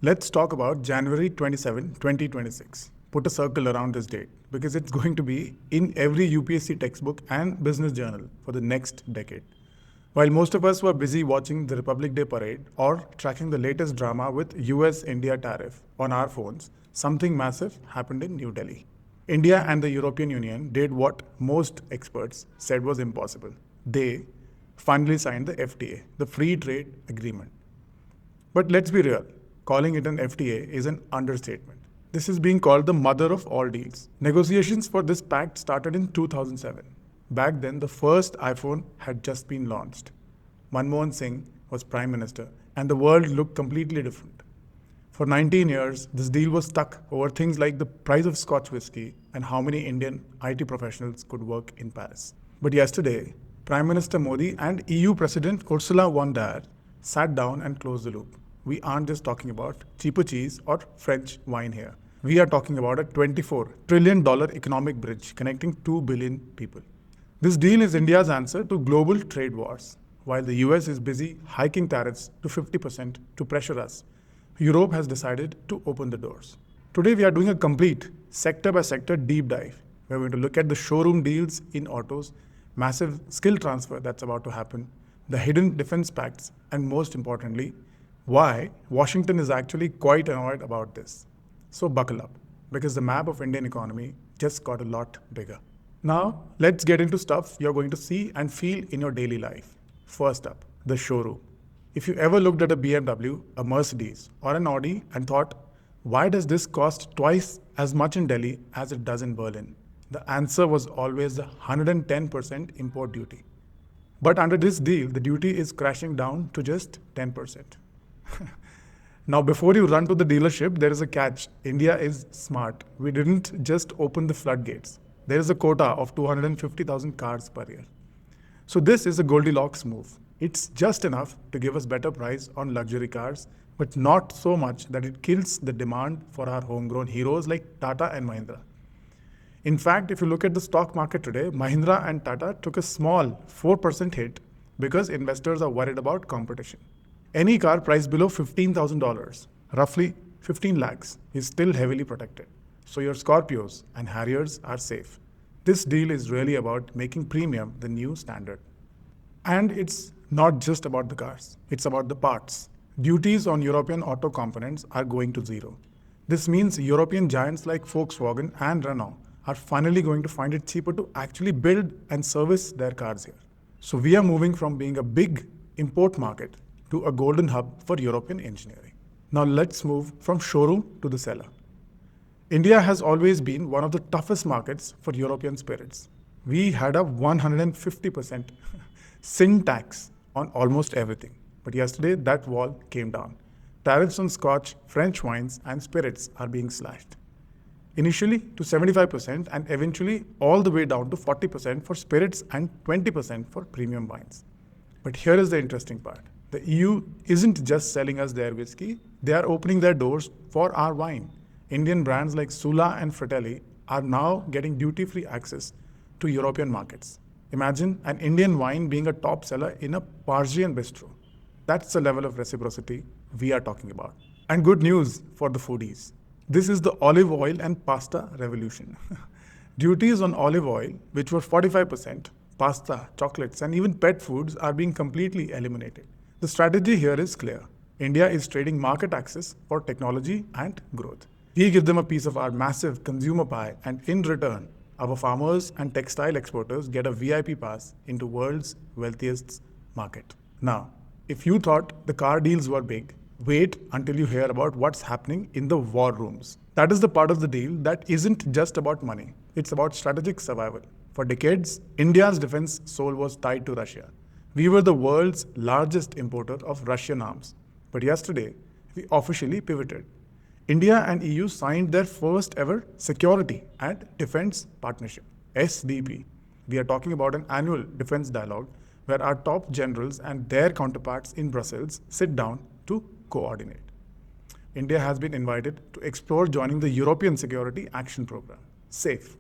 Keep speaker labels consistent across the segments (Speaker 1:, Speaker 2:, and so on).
Speaker 1: Let's talk about January 27, 2026. Put a circle around this date because it's going to be in every UPSC textbook and business journal for the next decade. While most of us were busy watching the Republic Day parade or tracking the latest drama with US India tariff on our phones, something massive happened in New Delhi. India and the European Union did what most experts said was impossible. They finally signed the FTA, the Free Trade Agreement. But let's be real, calling it an FTA is an understatement. This is being called the mother of all deals. Negotiations for this pact started in 2007. Back then, the first iPhone had just been launched. Manmohan Singh was Prime Minister, and the world looked completely different. For 19 years, this deal was stuck over things like the price of Scotch whisky and how many Indian IT professionals could work in Paris. But yesterday, Prime Minister Modi and EU President Ursula von der Leyen sat down and closed the loop. We aren't just talking about cheaper cheese or French wine here. We are talking about a $24 trillion economic bridge connecting 2 billion people. This deal is India's answer to global trade wars. While the US is busy hiking tariffs to 50% to pressure us, Europe has decided to open the doors. Today we are doing a complete sector by sector deep dive. We're going to look at the showroom deals in autos, massive skill transfer that's about to happen, the hidden defense pacts, and most importantly, why Washington is actually quite annoyed about this. So buckle up, because the map of Indian economy just got a lot bigger. Now, let's get into stuff you're going to see and feel in your daily life. First up, the showroom. If you ever looked at a BMW, a Mercedes, or an Audi and thought, why does this cost twice as much in Delhi as it does in Berlin? The answer was always the 110% import duty. But under this deal, the duty is crashing down to just 10%. Now, before you run to the dealership, there is a catch. India is smart. We didn't just open the floodgates. There is a quota of 250,000 cars per year. So this is a Goldilocks move. It's just enough to give us better price on luxury cars, but not so much that it kills the demand for our homegrown heroes like Tata and Mahindra. In fact, if you look at the stock market today, Mahindra and Tata took a small 4% hit because investors are worried about competition. Any car priced below $15,000, roughly 15 lakhs, is still heavily protected. So your Scorpios and Harriers are safe. This deal is really about making premium the new standard. And it's not just about the cars, it's about the parts. Duties on European auto components are going to zero. This means European giants like Volkswagen and Renault are finally going to find it cheaper to actually build and service their cars here. So we are moving from being a big import market to a golden hub for European engineering. Now let's move from showroom to the cellar. India has always been one of the toughest markets for European spirits. We had a 150% sin tax on almost everything. But yesterday, that wall came down. Tariffs on Scotch, French wines, and spirits are being slashed. Initially to 75% and eventually all the way down to 40% for spirits and 20% for premium wines. But here is the interesting part. The EU isn't just selling us their whiskey, they are opening their doors for our wine. Indian brands like Sula and Fratelli are now getting duty-free access to European markets. Imagine an Indian wine being a top seller in a Parisian bistro. That's the level of reciprocity we are talking about. And good news for the foodies. This is the olive oil and pasta revolution. Duties on olive oil, which were 45%, pasta, chocolates, and even pet foods are being completely eliminated. The strategy here is clear. India is trading market access for technology and growth. We give them a piece of our massive consumer pie, and in return, our farmers and textile exporters get a VIP pass into world's wealthiest market. Now, if you thought the car deals were big, wait until you hear about what's happening in the war rooms. That is the part of the deal that isn't just about money. It's about strategic survival. For decades, India's defense soul was tied to Russia. We were the world's largest importer of Russian arms. But yesterday, we officially pivoted. India and EU signed their first ever Security and Defense Partnership, SDP. We are talking about an annual defense dialogue where our top generals and their counterparts in Brussels sit down to coordinate. India has been invited to explore joining the European Security Action Program, SAFE.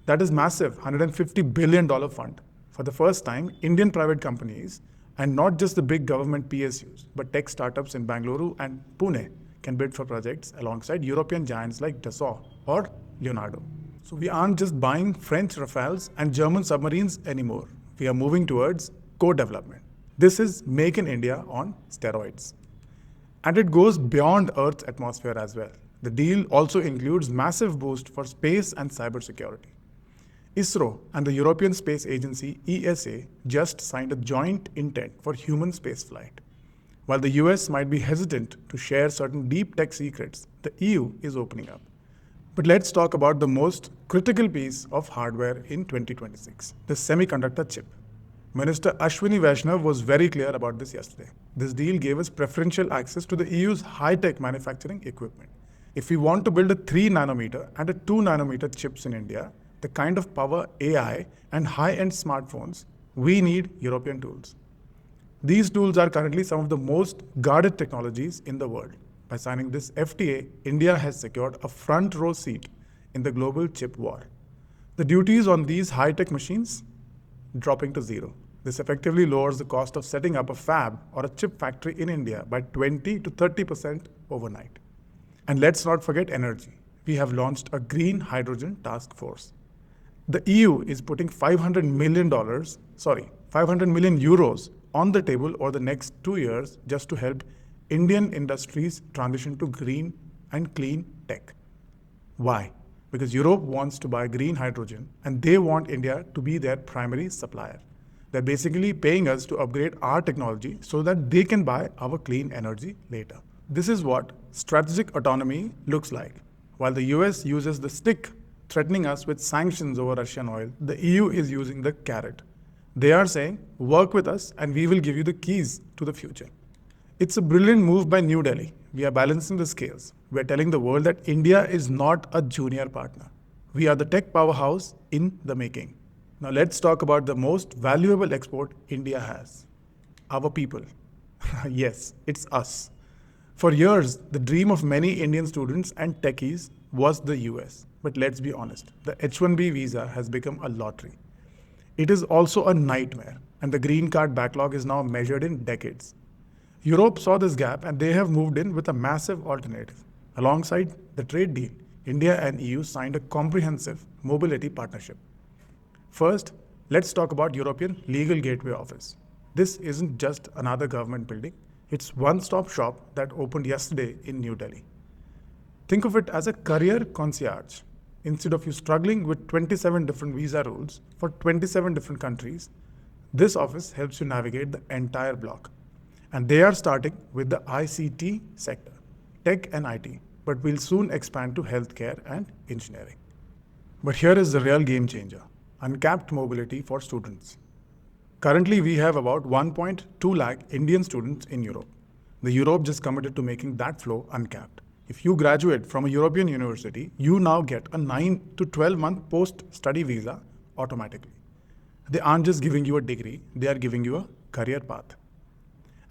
Speaker 1: That is massive $150 billion fund. For the first time, Indian private companies, and not just the big government PSUs, but tech startups in Bangalore and Pune, can bid for projects alongside European giants like Dassault or Leonardo. So we aren't just buying French Rafales and German submarines anymore. We are moving towards co-development. This is Make in India on steroids. And it goes beyond Earth's atmosphere as well. The deal also includes massive boost for space and cybersecurity. ISRO and the European Space Agency ESA just signed a joint intent for human spaceflight. While the US might be hesitant to share certain deep tech secrets, the EU is opening up. But let's talk about the most critical piece of hardware in 2026, the semiconductor chip. Minister Ashwini Vaishnav was very clear about this yesterday. This deal gave us preferential access to the EU's high-tech manufacturing equipment. If we want to build a 3 nanometer and a 2 nanometer chips in India, the kind of power AI and high-end smartphones, we need European tools. These tools are currently some of the most guarded technologies in the world. By signing this FTA, India has secured a front row seat in the global chip war. The duties on these high-tech machines dropping to zero. This effectively lowers the cost of setting up a fab or a chip factory in India by 20 to 30% overnight. And let's not forget energy. We have launched a green hydrogen task force. The EU is putting €500 million on the table over the next 2 years just to help Indian industries transition to green and clean tech. Why? Because Europe wants to buy green hydrogen and they want India to be their primary supplier. They're basically paying us to upgrade our technology so that they can buy our clean energy later. This is what strategic autonomy looks like. While the US uses the stick, threatening us with sanctions over Russian oil, the EU is using the carrot. They are saying, work with us and we will give you the keys to the future. It's a brilliant move by New Delhi. We are balancing the scales. We are telling the world that India is not a junior partner. We are the tech powerhouse in the making. Now let's talk about the most valuable export India has. Our people. Yes, it's us. For years, the dream of many Indian students and techies was the US. But let's be honest, the H-1B visa has become a lottery. It is also a nightmare, and the green card backlog is now measured in decades. Europe saw this gap and they have moved in with a massive alternative. Alongside the trade deal, India and EU signed a comprehensive mobility partnership. First, let's talk about European Legal Gateway Office. This isn't just another government building, it's one-stop shop that opened yesterday in New Delhi. Think of it as a career concierge. Instead of you struggling with 27 different visa rules for 27 different countries, this office helps you navigate the entire block. And they are starting with the ICT sector, tech and IT, but will soon expand to healthcare and engineering. But here is the real game changer, uncapped mobility for students. Currently, we have about 1.2 lakh Indian students in Europe. The Europe just committed to making that flow uncapped. If you graduate from a European university, you now get a 9 to 12-month post-study visa automatically. They aren't just giving you a degree, they are giving you a career path.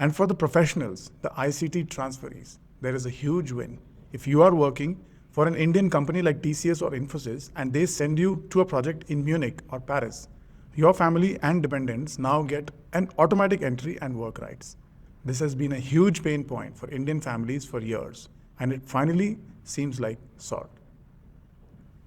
Speaker 1: And for the professionals, the ICT transferees, there is a huge win. If you are working for an Indian company like TCS or Infosys and they send you to a project in Munich or Paris, your family and dependents now get an automatic entry and work rights. This has been a huge pain point for Indian families for years, and it finally seems like solved.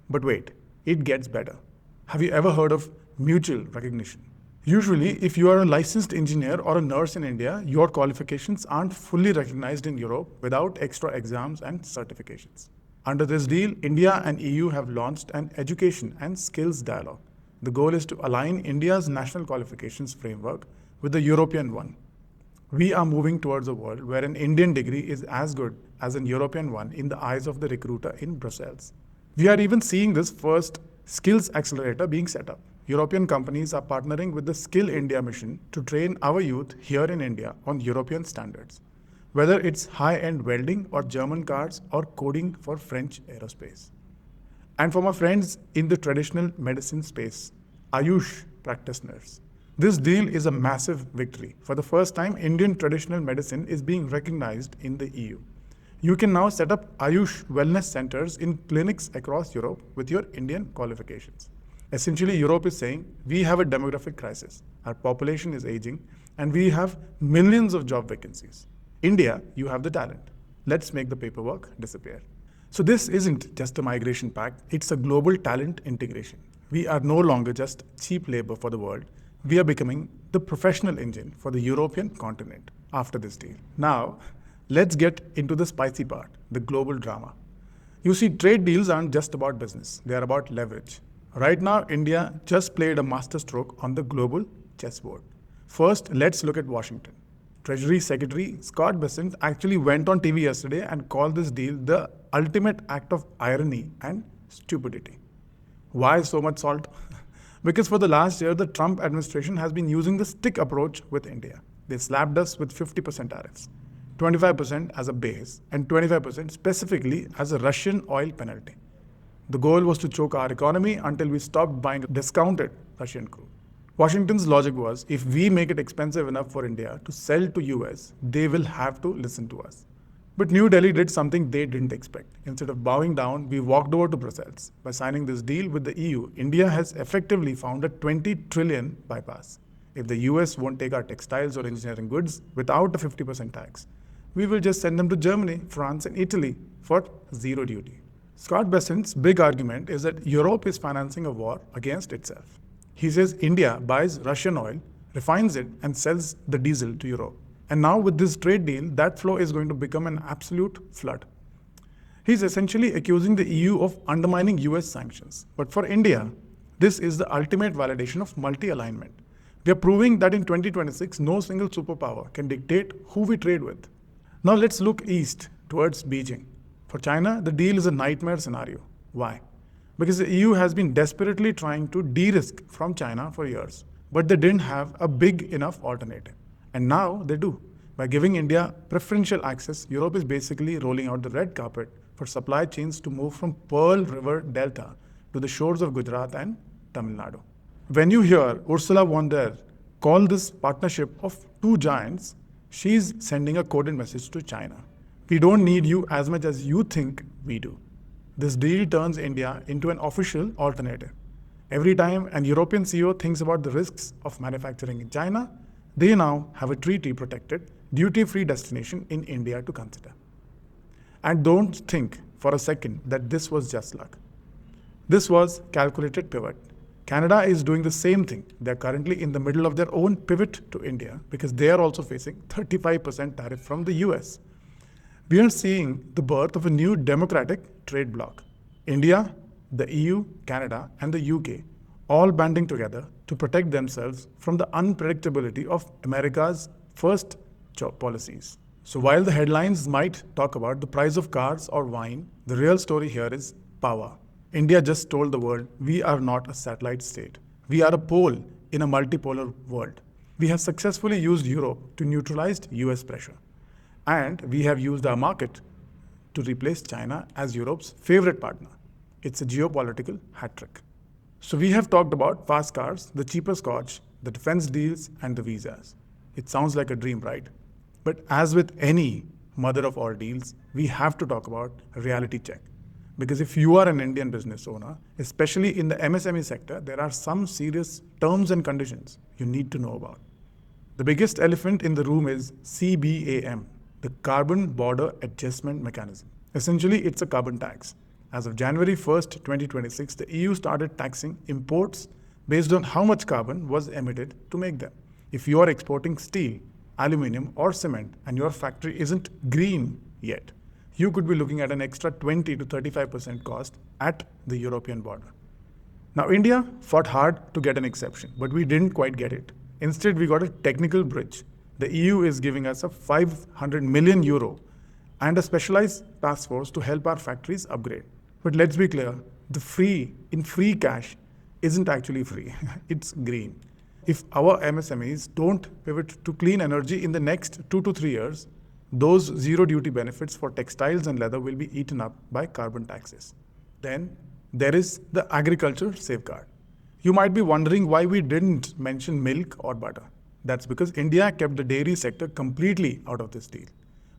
Speaker 1: But wait, it gets better. Have you ever heard of mutual recognition? Usually, if you are a licensed engineer or a nurse in India, your qualifications aren't fully recognized in Europe without extra exams and certifications. Under this deal, India and EU have launched an education and skills dialogue. The goal is to align India's national qualifications framework with the European one. We are moving towards a world where an Indian degree is as good as a European one in the eyes of the recruiter in Brussels. We are even seeing this first skills accelerator being set up. European companies are partnering with the Skill India mission to train our youth here in India on European standards, whether it's high-end welding or German cars or coding for French aerospace. And for my friends in the traditional medicine space, Ayush practitioners, this deal is a massive victory. For the first time, Indian traditional medicine is being recognized in the EU. You can now set up Ayush wellness centers in clinics across Europe with your Indian qualifications. Essentially, Europe is saying, we have a demographic crisis. Our population is aging, and we have millions of job vacancies. India, you have the talent. Let's make the paperwork disappear. So this isn't just a migration pact, it's a global talent integration. We are no longer just cheap labor for the world. We are becoming the professional engine for the European continent after this deal. Now, let's get into the spicy part, the global drama. You see, trade deals aren't just about business, they are about leverage. Right now, India just played a masterstroke on the global chessboard. First, let's look at Washington. Treasury Secretary Scott actually went on TV yesterday and called this deal the ultimate act of irony and stupidity. Why so much salt? Because for the last year, the Trump administration has been using the stick approach with India. They slapped us with 50% tariffs, 25% as a base, and 25% specifically as a Russian oil penalty. The goal was to choke our economy until we stopped buying discounted Russian crude. Washington's logic was, if we make it expensive enough for India to sell to US, they will have to listen to us. But New Delhi did something they didn't expect. Instead of bowing down, we walked over to Brussels. By signing this deal with the EU, India has effectively found a 20 trillion bypass. If the US won't take our textiles or engineering goods without a 50% tax, we will just send them to Germany, France, and Italy for zero duty. Scott Bessent's big argument is that Europe is financing a war against itself. He says India buys Russian oil, refines it, and sells the diesel to Europe. And now with this trade deal, that flow is going to become an absolute flood. He's essentially accusing the EU of undermining US sanctions. But for India, this is the ultimate validation of multi-alignment. We are proving that in 2026, no single superpower can dictate who we trade with. Now let's look east towards Beijing. For China, the deal is a nightmare scenario. Why? Because the EU has been desperately trying to de-risk from China for years, but they didn't have a big enough alternative. And now they do. By giving India preferential access, Europe is basically rolling out the red carpet for supply chains to move from Pearl River Delta to the shores of Gujarat and Tamil Nadu. When you hear Ursula von der call this partnership of two giants, she's sending a coded message to China. We don't need you as much as you think we do. This deal turns India into an official alternative. Every time an European CEO thinks about the risks of manufacturing in China, they now have a treaty-protected, duty-free destination in India to consider. And don't think for a second that this was just luck. This was calculated pivot. Canada is doing the same thing. They're currently in the middle of their own pivot to India because they are also facing 35% tariff from the US. We are seeing the birth of a new democratic trade bloc. India, the EU, Canada, and the UK all banding together to protect themselves from the unpredictability of America's first policies. So while the headlines might talk about the price of cars or wine, the real story here is power. India just told the world, we are not a satellite state. We are a pole in a multipolar world. We have successfully used Europe to neutralize US pressure. And we have used our market to replace China as Europe's favorite partner. It's a geopolitical hat trick. So we have talked about fast cars, the cheaper Scotch, the defense deals, and the visas. It sounds like a dream, right? But as with any mother of all deals, we have to talk about a reality check. Because if you are an Indian business owner, especially in the MSME sector, there are some serious terms and conditions you need to know about. The biggest elephant in the room is CBAM, the Carbon Border Adjustment Mechanism. Essentially, it's a carbon tax. As of January 1st, 2026, the EU started taxing imports based on how much carbon was emitted to make them. If you are exporting steel, aluminum, or cement, and your factory isn't green yet, you could be looking at an extra 20 to 35% cost at the European border. Now, India fought hard to get an exception, but we didn't quite get it. Instead, we got a technical bridge. The EU is giving us a 500 million euro and a specialized task force to help our factories upgrade. But let's be clear, the free cash isn't actually free. It's green. If our MSMEs don't pivot to clean energy in the next 2 to 3 years, those zero duty benefits for textiles and leather will be eaten up by carbon taxes. Then there is the agriculture safeguard. You might be wondering why we didn't mention milk or butter. That's because India kept the dairy sector completely out of this deal.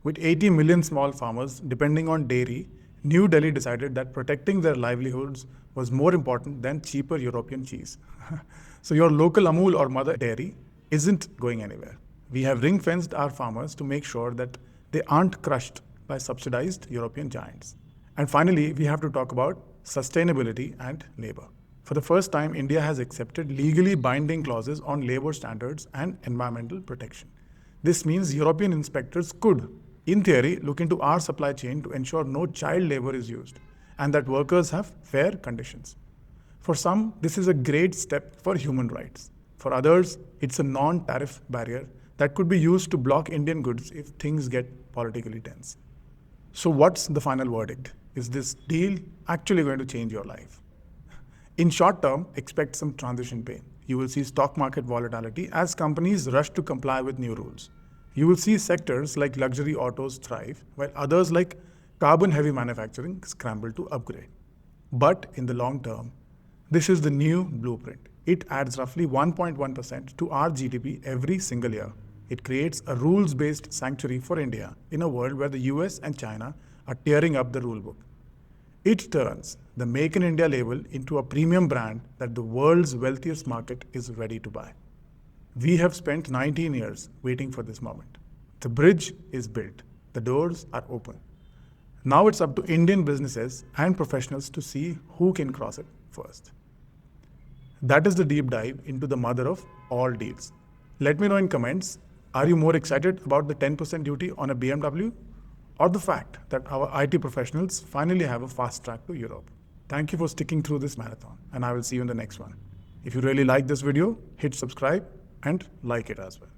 Speaker 1: With 80 million small farmers depending on dairy, New Delhi decided that protecting their livelihoods was more important than cheaper European cheese. So your local Amul or Mother Dairy isn't going anywhere. We have ring-fenced our farmers to make sure that they aren't crushed by subsidized European giants. And finally, we have to talk about sustainability and labor. For the first time, India has accepted legally binding clauses on labor standards and environmental protection. This means European inspectors could, in theory, look into our supply chain to ensure no child labor is used and that workers have fair conditions. For some, this is a great step for human rights. For others, it's a non-tariff barrier that could be used to block Indian goods if things get politically tense. So what's the final verdict? Is this deal actually going to change your life? In short term, expect some transition pain. You will see stock market volatility as companies rush to comply with new rules. You will see sectors like luxury autos thrive, while others like carbon-heavy manufacturing scramble to upgrade. But in the long term, this is the new blueprint. It adds roughly 1.1% to our GDP every single year. It creates a rules-based sanctuary for India in a world where the US and China are tearing up the rulebook. It turns the Make in India label into a premium brand that the world's wealthiest market is ready to buy. We have spent 19 years waiting for this moment. The bridge is built. The doors are open. Now it's up to Indian businesses and professionals to see who can cross it first. That is the deep dive into the mother of all deals. Let me know in comments, are you more excited about the 10% duty on a BMW? Or the fact that our IT professionals finally have a fast track to Europe. Thank you for sticking through this marathon, and I will see you in the next one. If you really like this video, hit subscribe and like it as well.